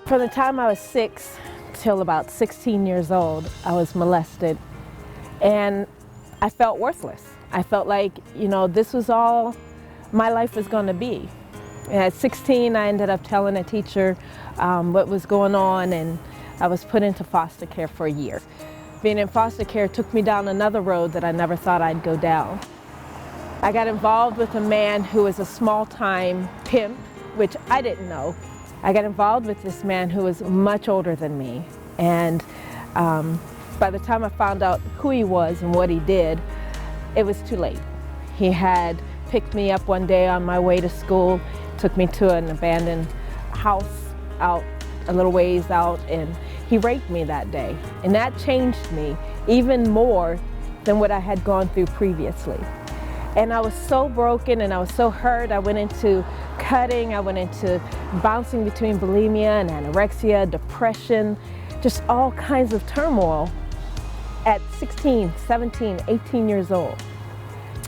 From the time I was 6 till about 16 years old, I was molested, and I felt worthless. I felt like, this was all my life was going to be. And at 16, I ended up telling a teacher what was going on, and I was put into foster care for a year. Being in foster care took me down another road that I never thought I'd go down. I got involved with a man who was a small-time pimp, which I didn't know. I got involved with this man who was much older than me, and by the time I found out who he was and what he did, it was too late. He had picked me up one day on my way to school, took me to an abandoned house out a little ways out, and he raped me that day. And that changed me even more than what I had gone through previously. And I was so broken and I was so hurt. I went into cutting, I went into bouncing between bulimia and anorexia, depression, just all kinds of turmoil at 16, 17, 18 years old.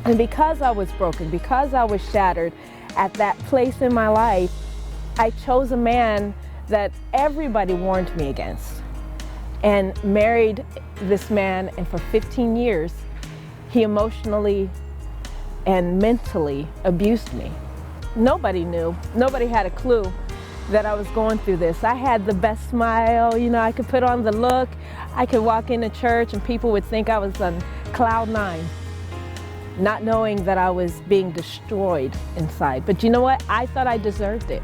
And because I was broken, because I was shattered at that place in my life, I chose a man that everybody warned me against, and married this man, and for 15 years, he emotionally and mentally abused me. Nobody knew, nobody had a clue that I was going through this. I had the best smile, I could put on the look, I could walk into church and people would think I was on cloud 9, not knowing that I was being destroyed inside. But you know what? I thought I deserved it.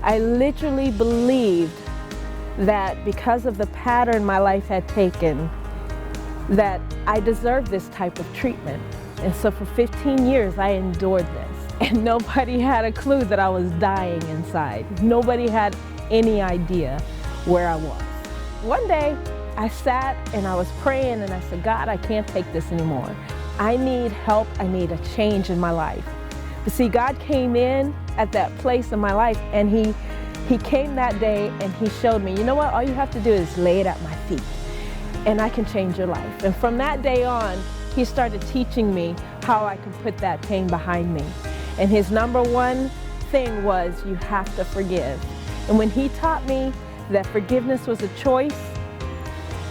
I literally believed that because of the pattern my life had taken, that I deserved this type of treatment. And so for 15 years, I endured this. And nobody had a clue that I was dying inside. Nobody had any idea where I was. One day, I sat and I was praying and I said, God, I can't take this anymore. I need help. I need a change in my life. But see, God came in at that place in my life, and He came that day and He showed me, you know what? All you have to do is lay it at my feet, and I can change your life. And from that day on, He started teaching me how I could put that pain behind me. And His number one thing was, you have to forgive. And when He taught me that forgiveness was a choice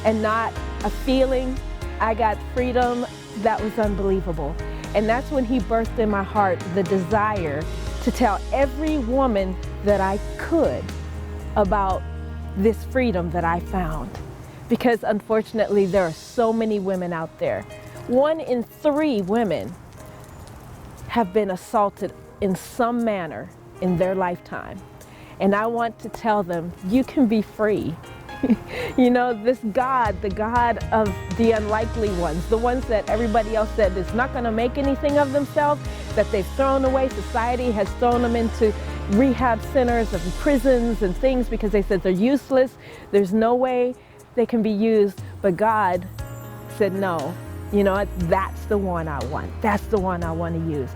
and not a feeling, I got freedom that was unbelievable. And that's when He birthed in my heart the desire to tell every woman that I could about this freedom that I found. Because unfortunately, there are so many women out there. 1 in 3 women have been assaulted in some manner in their lifetime. And I want to tell them, you can be free. This God, the God of the unlikely ones, the ones that everybody else said is not going to make anything of themselves, that they've thrown away, society has thrown them into rehab centers and prisons and things because they said they're useless, there's no way they can be used. But God said, no, that's the one I want. That's the one I want to use.